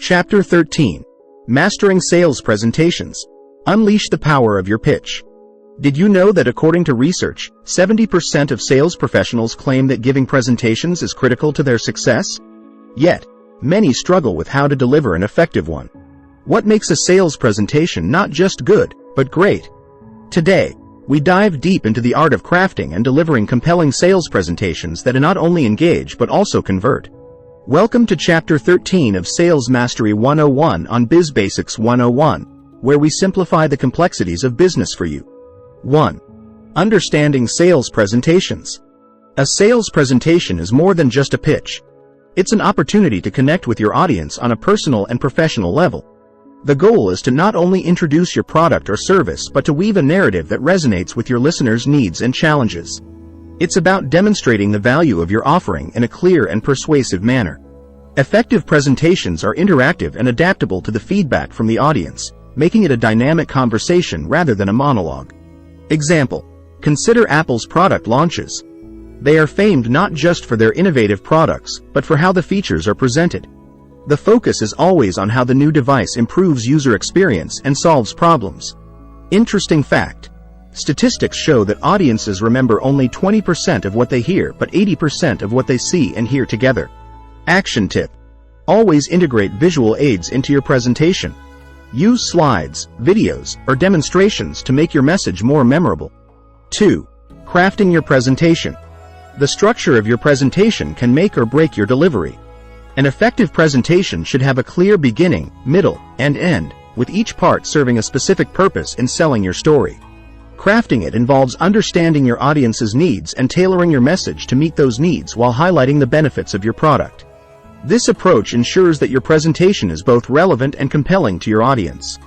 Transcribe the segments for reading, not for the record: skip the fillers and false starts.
Chapter 13. Mastering Sales Presentations. Unleash the power of your pitch. Did you know that according to research, 70% of sales professionals claim that giving presentations is critical to their success? Yet, many struggle with how to deliver an effective one. What makes a sales presentation not just good, but great? Today, we dive deep into the art of crafting and delivering compelling sales presentations that not only engage but also convert. Welcome to Chapter 13 of Sales Mastery 101 on Biz Basics 101, where we simplify the complexities of business for you. 1. Understanding sales presentations. A sales presentation is more than just a pitch. It's an opportunity to connect with your audience on a personal and professional level. The goal is to not only introduce your product or service but to weave a narrative that resonates with your listeners' needs and challenges. It's about demonstrating the value of your offering in a clear and persuasive manner. Effective presentations are interactive and adaptable to the feedback from the audience, making it a dynamic conversation rather than a monologue. Example: consider Apple's product launches. They are famed not just for their innovative products, but for how the features are presented. The focus is always on how the new device improves user experience and solves problems. Interesting fact: statistics show that audiences remember only 20% of what they hear but 80% of what they see and hear together. Action tip: always integrate visual aids into your presentation. Use slides, videos, or demonstrations to make your message more memorable. 2. Crafting your presentation. The structure of your presentation can make or break your delivery. An effective presentation should have a clear beginning, middle, and end, with each part serving a specific purpose in selling your story. Crafting it involves understanding your audience's needs and tailoring your message to meet those needs while highlighting the benefits of your product. This approach ensures that your presentation is both relevant and compelling to your audience.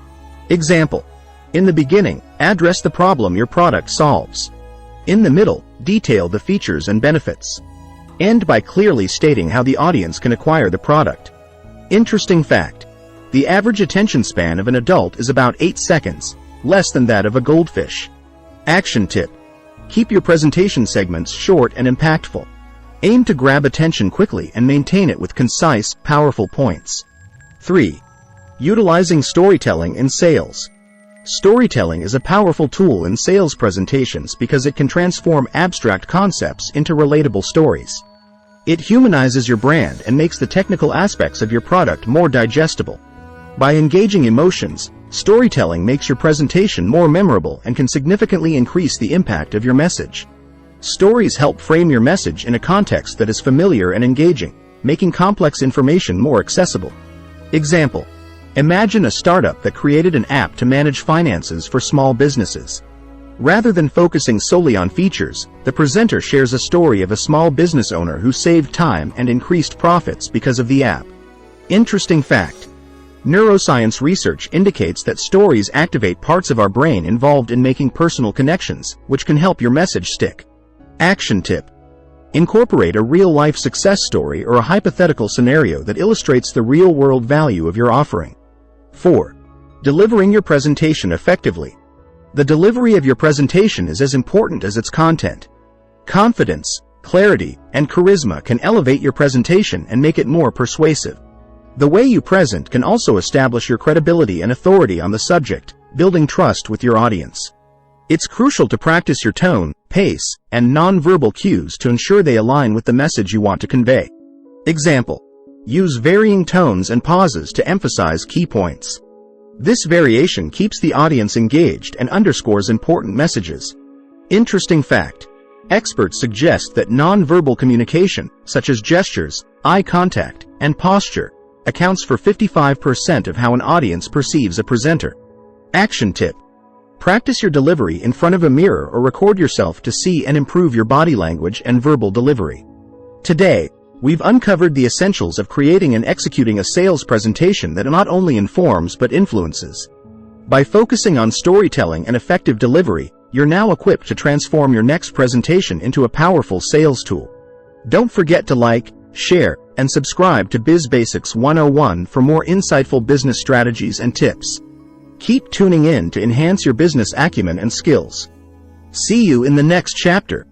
Example: in the beginning, address the problem your product solves. In the middle, detail the features and benefits. End by clearly stating how the audience can acquire the product. Interesting fact: the average attention span of an adult is about 8 seconds, less than that of a goldfish. Action tip: keep your presentation segments short and impactful. Aim to grab attention quickly and maintain it with concise, powerful points. 3. Utilizing storytelling in sales. Storytelling is a powerful tool in sales presentations because it can transform abstract concepts into relatable stories. It humanizes your brand and makes the technical aspects of your product more digestible. By engaging emotions, storytelling makes your presentation more memorable and can significantly increase the impact of your message. Stories help frame your message in a context that is familiar and engaging, making complex information more accessible. Example: imagine a startup that created an app to manage finances for small businesses. Rather than focusing solely on features, the presenter shares a story of a small business owner who saved time and increased profits because of the app. Interesting fact: neuroscience research indicates that stories activate parts of our brain involved in making personal connections, which can help your message stick. Action tip: incorporate a real-life success story or a hypothetical scenario that illustrates the real-world value of your offering. 4. Delivering your presentation effectively. The delivery of your presentation is as important as its content. Confidence, clarity, and charisma can elevate your presentation and make it more persuasive. The way you present can also establish your credibility and authority on the subject, building trust with your audience. It's crucial to practice your tone, pace, and non-verbal cues to ensure they align with the message you want to convey. Example: use varying tones and pauses to emphasize key points. This variation keeps the audience engaged and underscores important messages. Interesting fact: experts suggest that non-verbal communication, such as gestures, eye contact, and posture, accounts for 55% of how an audience perceives a presenter. Action tip: practice your delivery in front of a mirror or record yourself to see and improve your body language and verbal delivery. Today, we've uncovered the essentials of creating and executing a sales presentation that not only informs but influences. By focusing on storytelling and effective delivery, you're now equipped to transform your next presentation into a powerful sales tool. Don't forget to like, share, and subscribe to Biz Basics 101 for more insightful business strategies and tips. Keep tuning in to enhance your business acumen and skills. See you in the next chapter.